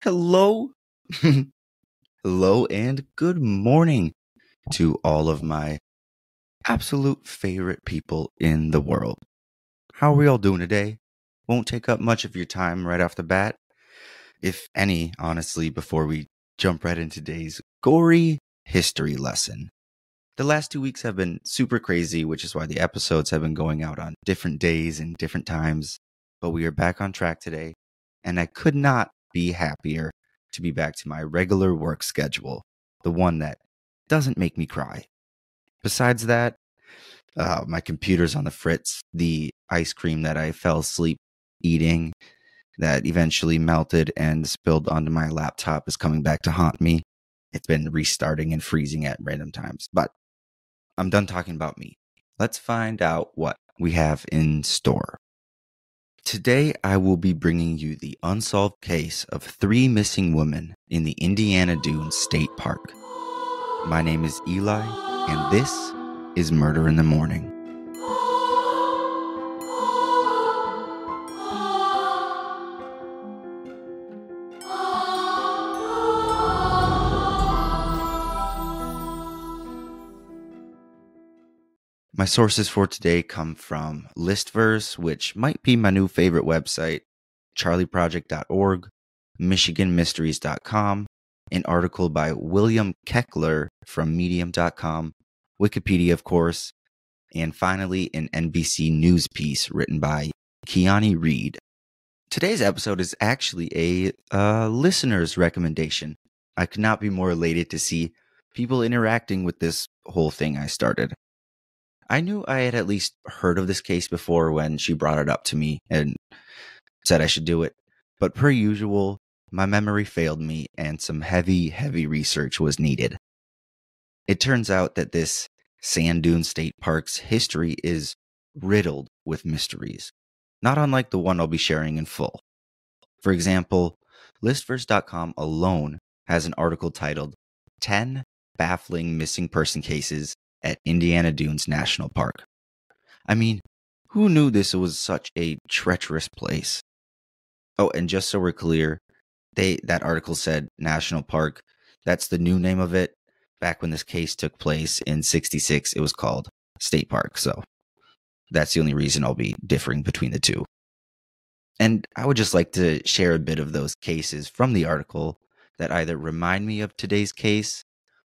Hello, hello, and good morning to all of my absolute favorite people in the world. How are we all doing today? Won't take up much of your time right off the bat, if any, honestly, before we jump right into today's gory history lesson. The last 2 weeks have been super crazy, which is why the episodes have been going out on different days and different times, but we are back on track today, and I could not be happier to be back to my regular work schedule, the one that doesn't make me cry. Besides that, my computer's on the fritz. The ice cream that I fell asleep eating that eventually melted and spilled onto my laptop is coming back to haunt me. It's been restarting and freezing at random times, but I'm done talking about me. Let's find out what we have in store. Today, I will be bringing you the unsolved case of 3 missing women in the Indiana Dunes State Park. My name is Eli, and this is Murder in the Morning. My sources for today come from Listverse, which might be my new favorite website, charlieproject.org, michiganmysteries.com, an article by William Keckler from medium.com, Wikipedia, of course, and finally an NBC News piece written by Keani Reed. Today's episode is actually a listener's recommendation. I could not be more elated to see people interacting with this whole thing I started. I knew I had at least heard of this case before when she brought it up to me and said I should do it, but per usual, my memory failed me and some heavy research was needed. It turns out that this Sand Dune State Park's history is riddled with mysteries, not unlike the one I'll be sharing in full. For example, listverse.com alone has an article titled 10 Baffling Missing Person Cases at Indiana Dunes National Park. I mean, who knew this was such a treacherous place? Oh, and just so we're clear, that article said National Park. That's the new name of it. Back when this case took place in 1966, it was called State Park. So that's the only reason I'll be differing between the two. And I would just like to share a bit of those cases from the article that either remind me of today's case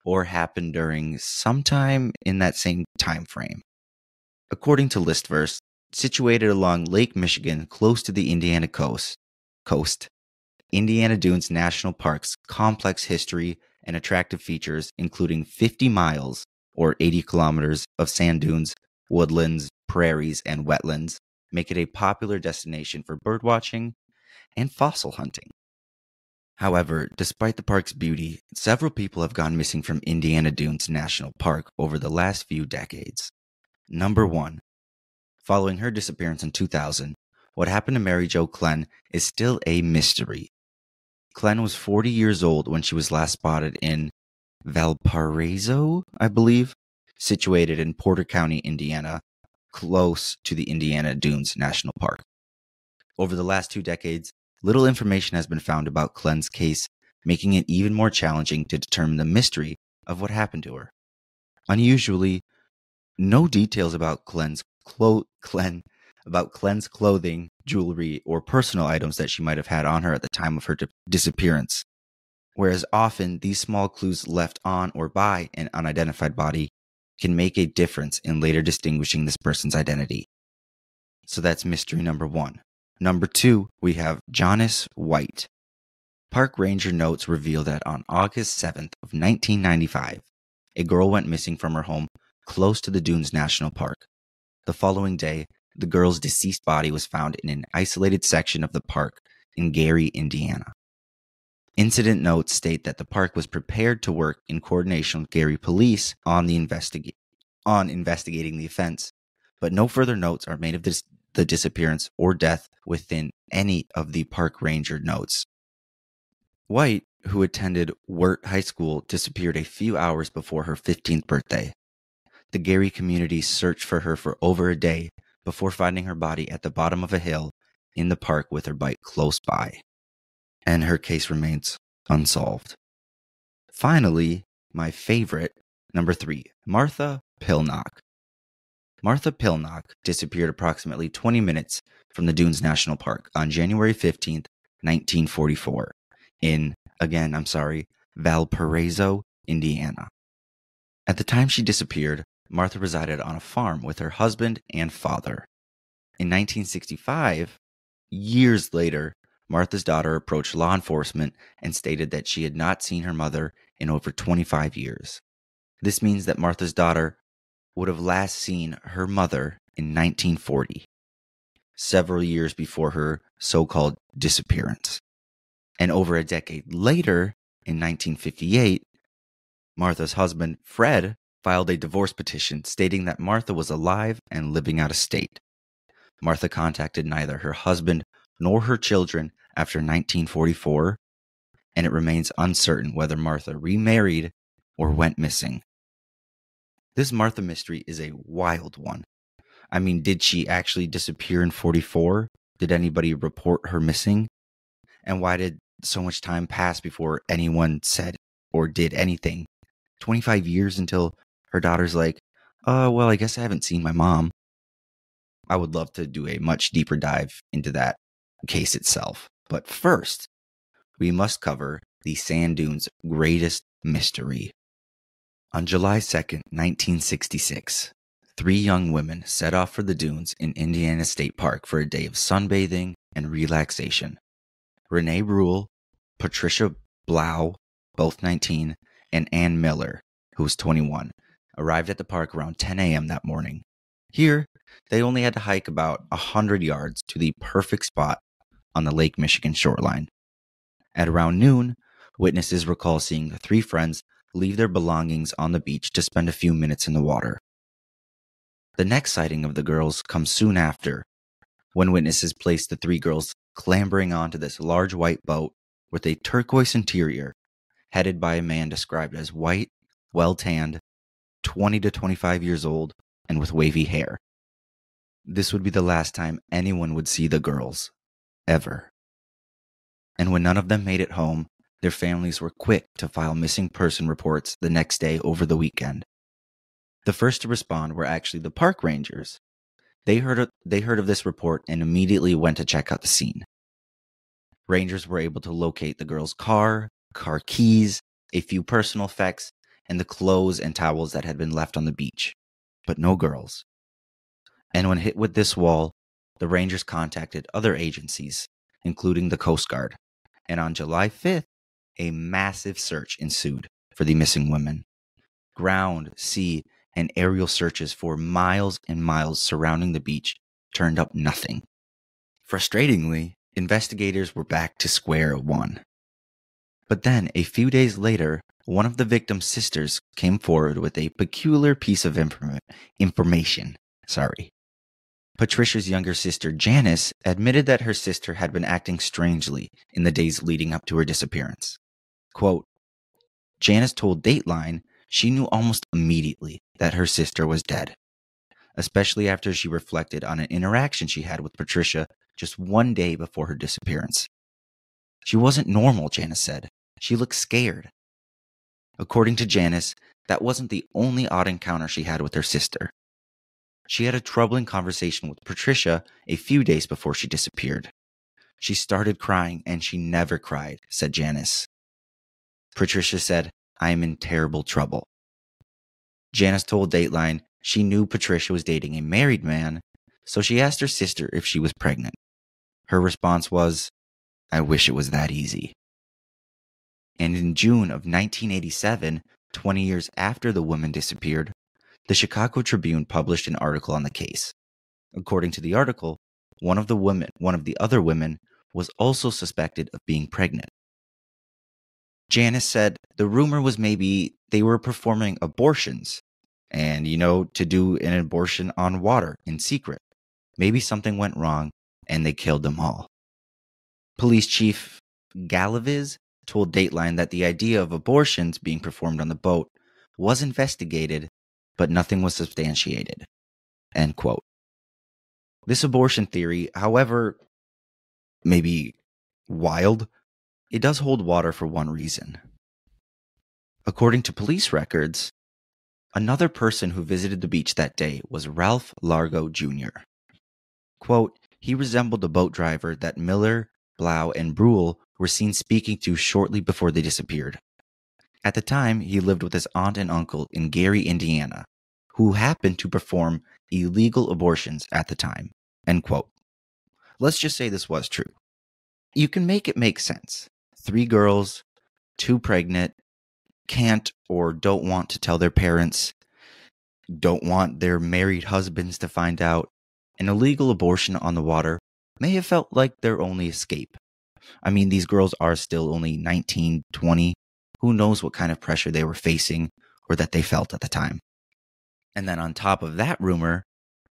or happened during sometime in that same time frame. According to Listverse, situated along Lake Michigan close to the Indiana coast, Indiana Dunes National Park's complex history and attractive features, including 50 miles or 80 kilometers of sand dunes, woodlands, prairies, and wetlands, make it a popular destination for birdwatching and fossil hunting. However, despite the park's beauty, several people have gone missing from Indiana Dunes National Park over the last few decades. Number 1. Following her disappearance in 2000, what happened to Mary Jo Klenn is still a mystery. Klenn was 40 years old when she was last spotted in Valparaiso, I believe, situated in Porter County, Indiana, close to the Indiana Dunes National Park. Over the last 2 decades, little information has been found about Klenn's case, making it even more challenging to determine the mystery of what happened to her. Unusually, no details about Klenn's clothing, jewelry, or personal items that she might have had on her at the time of her disappearance. Whereas often, these small clues left on or by an unidentified body can make a difference in later distinguishing this person's identity. So that's mystery number 1. Number 2, we have Janice White. Park ranger notes reveal that on August 7th of 1995, a girl went missing from her home close to the Dunes National Park. The following day, the girl's deceased body was found in an isolated section of the park in Gary, Indiana. Incident notes state that the park was prepared to work in coordination with Gary police on investigating the offense, but no further notes are made of the disappearance or death within any of the park ranger notes. White, who attended Wirt High School, disappeared a few hours before her 15th birthday. The Gary community searched for her for over a day before finding her body at the bottom of a hill in the park with her bike close by. and her case remains unsolved. Finally, my favorite, number 3, Martha Pilnock. Martha Pilnock disappeared approximately 20 minutes from the Dunes National Park on January 15th, 1944, in, Valparaiso, Indiana. At the time she disappeared, Martha resided on a farm with her husband and father. In 1965, years later, Martha's daughter approached law enforcement and stated that she had not seen her mother in over 25 years. This means that Martha's daughter would have last seen her mother in 1940, several years before her so-called disappearance. And over a decade later, in 1958, Martha's husband, Fred, filed a divorce petition stating that Martha was alive and living out of state. Martha contacted neither her husband nor her children after 1944, and it remains uncertain whether Martha remarried or went missing. This Martha mystery is a wild one. I mean, did she actually disappear in 44? Did anybody report her missing? And why did so much time pass before anyone said or did anything? 25 years until her daughter's like, well, I guess I haven't seen my mom. I would love to do a much deeper dive into that case itself. But first, we must cover the sand dunes' greatest mystery. On July 2nd, 1966, 3 young women set off for the dunes in Indiana State Park for a day of sunbathing and relaxation. Renee Bruhl, Patricia Blough, both 19, and Ann Miller, who was 21, arrived at the park around 10 a.m. that morning. Here, they only had to hike about 100 yards to the perfect spot on the Lake Michigan shoreline. At around noon, witnesses recall seeing the 3 friends leave their belongings on the beach to spend a few minutes in the water. The next sighting of the girls comes soon after, when witnesses placed the 3 girls clambering onto this large white boat with a turquoise interior, headed by a man described as white, well-tanned, 20 to 25 years old, and with wavy hair. This would be the last time anyone would see the girls, ever. And when none of them made it home, their families were quick to file missing person reports the next day over the weekend. The first to respond were actually the park rangers. They heard of this report and immediately went to check out the scene. Rangers were able to locate the girls' car keys, a few personal effects, and the clothes and towels that had been left on the beach, but no girls. And when hit with this wall, the Rangers contacted other agencies, including the Coast Guard, and on July 5th, a massive search ensued for the missing women. Ground, sea, and aerial searches for miles and miles surrounding the beach turned up nothing. Frustratingly, investigators were back to square one. But then, a few days later, one of the victim's sisters came forward with a peculiar piece of information. Patricia's younger sister, Janice, admitted that her sister had been acting strangely in the days leading up to her disappearance. Quote, Janice told Dateline she knew almost immediately that her sister was dead, especially after she reflected on an interaction she had with Patricia just one day before her disappearance. She wasn't normal, Janice said. She looked scared. According to Janice, that wasn't the only odd encounter she had with her sister. She had a troubling conversation with Patricia a few days before she disappeared. She started crying and she never cried, said Janice. Patricia said, I am in terrible trouble. Janice told Dateline she knew Patricia was dating a married man, so she asked her sister if she was pregnant. Her response was, I wish it was that easy. And in June of 1987, 20 years after the woman disappeared, the Chicago Tribune published an article on the case. According to the article, one of the other women was also suspected of being pregnant. Janice said the rumor was maybe they were performing abortions and, to do an abortion on water in secret. Maybe something went wrong and they killed them all. Police Chief Galaviz told Dateline that the idea of abortions being performed on the boat was investigated, but nothing was substantiated. End quote. This abortion theory, however, maybe wild, it does hold water for one reason. According to police records, another person who visited the beach that day was Ralph Largo Jr. Quote, he resembled the boat driver that Miller, Blough, and Bruhl were seen speaking to shortly before they disappeared. At the time, he lived with his aunt and uncle in Gary, Indiana, who happened to perform illegal abortions at the time. End quote. Let's just say this was true. You can make it make sense. 3 girls, 2 pregnant, can't or don't want to tell their parents, don't want their married husbands to find out. An illegal abortion on the water may have felt like their only escape. I mean, these girls are still only 19, 20. Who knows what kind of pressure they were facing or that they felt at the time. And then on top of that rumor,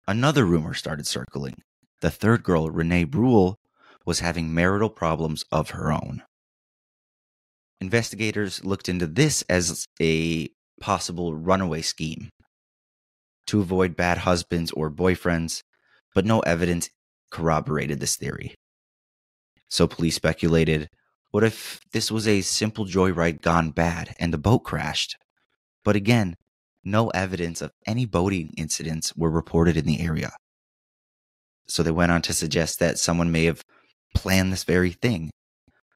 another rumor started circling. The third girl, Renee Bruhl, was having marital problems of her own. Investigators looked into this as a possible runaway scheme to avoid bad husbands or boyfriends, but no evidence corroborated this theory. So police speculated, what if this was a simple joyride gone bad and the boat crashed? But again, no evidence of any boating incidents were reported in the area. So they went on to suggest that someone may have planned this very thing,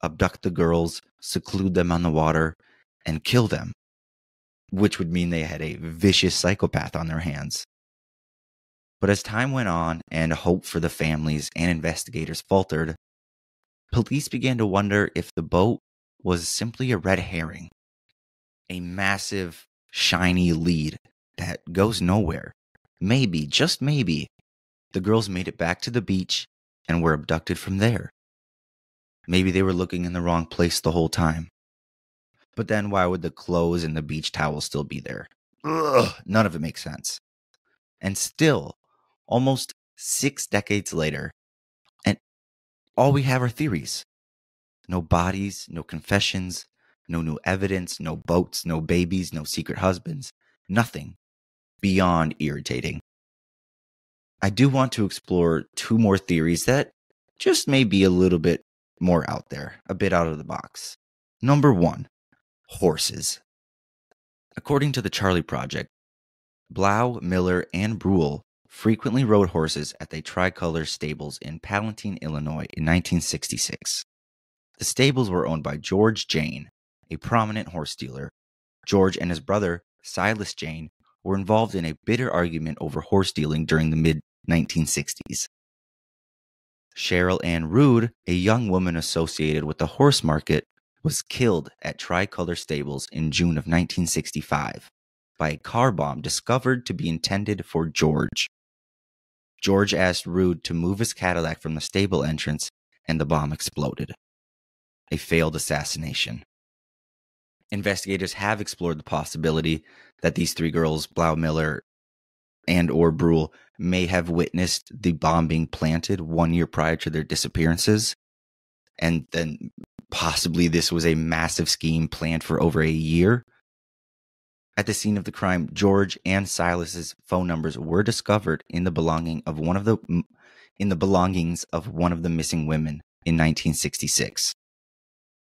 abduct the girls, seclude them on the water, and kill them, which would mean they had a vicious psychopath on their hands. But as time went on and hope for the families and investigators faltered, police began to wonder if the boat was simply a red herring, a massive, shiny lead that goes nowhere. Maybe, just maybe, the girls made it back to the beach and were abducted from there. Maybe they were looking in the wrong place the whole time. But then why would the clothes and the beach towels still be there? Ugh, none of it makes sense. And still, almost 6 decades later, and all we have are theories. No bodies, no confessions, no new evidence, no boats, no babies, no secret husbands, nothing. Beyond irritating. I do want to explore 2 more theories that just may be a little bit more out there, a bit out of the box. Number 1, horses. According to the Charlie Project, Blough, Miller, and Bruhl frequently rode horses at the Tricolor Stables in Palatine, Illinois in 1966. The stables were owned by George Jane, a prominent horse dealer. George and his brother, Silas Jane, were involved in a bitter argument over horse dealing during the mid-1960s. Cheryl Ann Rood, a young woman associated with the horse market, was killed at Tricolor Stables in June of 1965 by a car bomb discovered to be intended for George. George asked Rood to move his Cadillac from the stable entrance, and the bomb exploded. A failed assassination. Investigators have explored the possibility that these 3 girls, Blough, Miller, and or Bruhl, may have witnessed the bomb being planted 1 year prior to their disappearances, and then possibly this was a massive scheme planned for over a year. At the scene of the crime, George and Silas's phone numbers were discovered in the belongings of one of the missing women in 1966.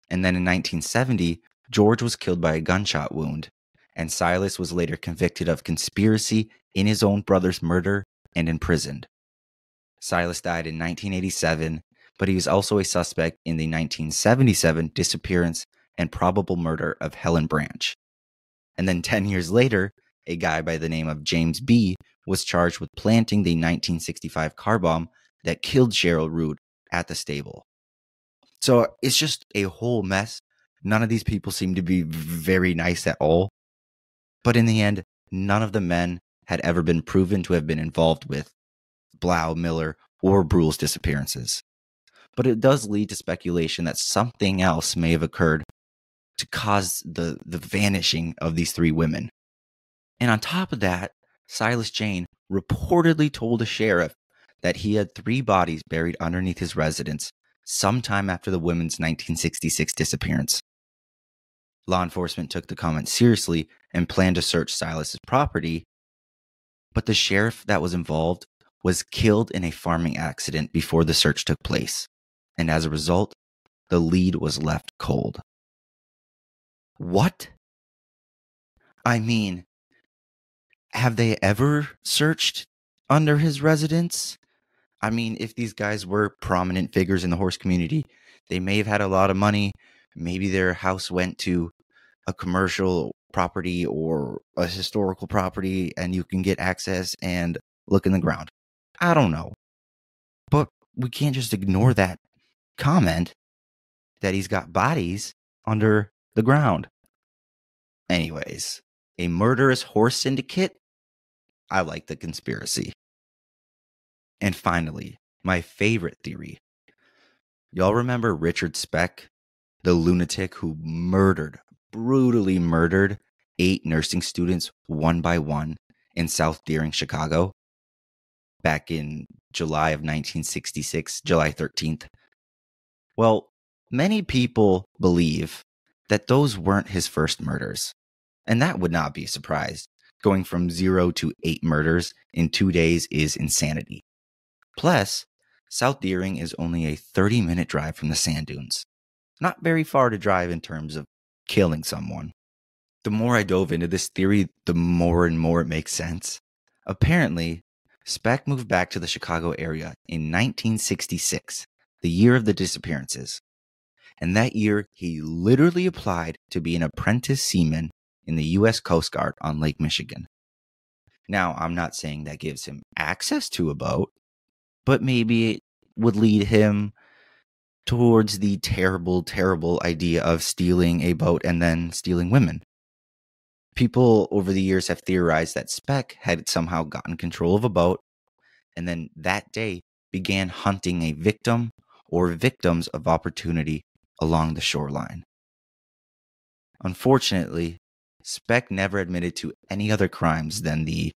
And then in 1970, George was killed by a gunshot wound, and Silas was later convicted of conspiracy in his own brother's murder and imprisoned. Silas died in 1987, but he was also a suspect in the 1977 disappearance and probable murder of Helen Branch. And then 10 years later, a guy by the name of James B. was charged with planting the 1965 car bomb that killed Cheryl Rood at the stable. So it's just a whole mess. None of these people seem to be very nice at all. But in the end, none of the men had ever been proven to have been involved with Blough, Miller, or Bruhl's disappearances. But it does lead to speculation that something else may have occurred to cause the vanishing of these 3 women. And on top of that, Silas Jane reportedly told the sheriff that he had 3 bodies buried underneath his residence sometime after the women's 1966 disappearance. Law enforcement took the comment seriously and planned to search Silas's property, but the sheriff that was involved was killed in a farming accident before the search took place, and as a result, the lead was left cold. What? I mean, have they ever searched under his residence? I mean, if these guys were prominent figures in the horse community, they may have had a lot of money. Maybe their house went to a commercial property or a historical property and you can get access and look in the ground. I don't know. But we can't just ignore that comment that he's got bodies under the ground. Anyways, a murderous horse syndicate? I like the conspiracy. And finally, my favorite theory. Y'all remember Richard Speck, the lunatic who brutally murdered 8 nursing students one by one in South Deering, Chicago, back in July of 1966, July 13th? Well, many people believe that those weren't his first murders, and that would not be a surprise. Going from 0 to 8 murders in 2 days is insanity. Plus, South Deering is only a 30-minute drive from the sand dunes. Not very far to drive in terms of killing someone. The more I dove into this theory, the more and more it makes sense. Apparently, Speck moved back to the Chicago area in 1966, the year of the disappearances. And that year, he literally applied to be an apprentice seaman in the U.S. Coast Guard on Lake Michigan. Now, I'm not saying that gives him access to a boat, but maybe it would lead him towards the terrible, terrible idea of stealing a boat and then stealing women. People over the years have theorized that Speck had somehow gotten control of a boat and then that day began hunting a victim or victims of opportunity along the shoreline. Unfortunately, Speck never admitted to any other crimes than the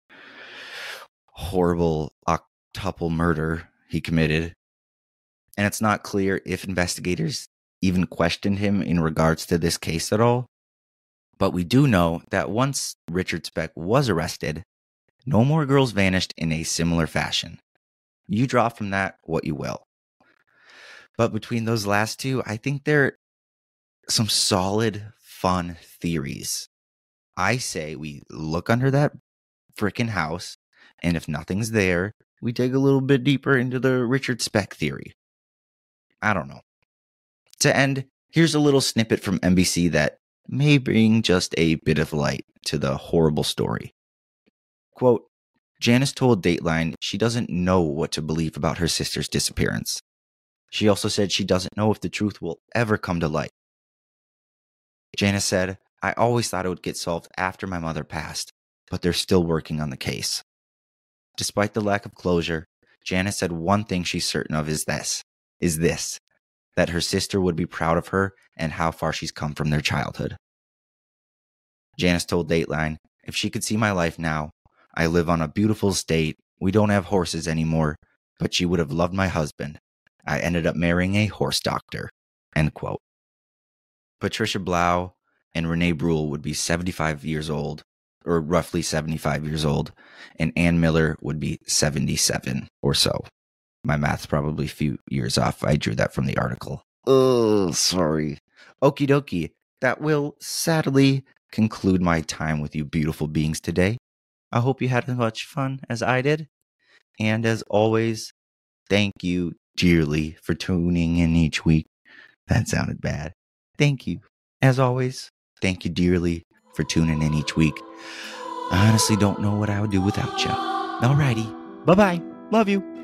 horrible octuple murder he committed. And it's not clear if investigators even questioned him in regards to this case at all. But we do know that once Richard Speck was arrested, no more girls vanished in a similar fashion. You draw from that what you will. But between those last two, I think there are some solid, fun theories. I say we look under that frickin' house, and if nothing's there, we dig a little bit deeper into the Richard Speck theory. I don't know. To end, here's a little snippet from NBC that may bring just a bit of light to the horrible story. Quote, Janice told Dateline she doesn't know what to believe about her sister's disappearance. She also said she doesn't know if the truth will ever come to light. Janice said, I always thought it would get solved after my mother passed, but they're still working on the case. Despite the lack of closure, Janice said one thing she's certain of is this, that her sister would be proud of her and how far she's come from their childhood. Janice told Dateline, if she could see my life now, I live on a beautiful estate, we don't have horses anymore, but she would have loved my husband. I ended up marrying a horse doctor. End quote. Patricia Blough and Renee Bruhl would be 75 years old, or roughly 75 years old, and Ann Miller would be 77 or so. My math's probably a few years off. I drew that from the article. Oh, sorry. Okie dokie. That will sadly conclude my time with you beautiful beings today. I hope you had as much fun as I did. And as always, thank you dearly for tuning in each week. That sounded bad. Thank you. As always, thank you dearly for tuning in each week. I honestly don't know what I would do without you. Alrighty. Bye-bye. Love you.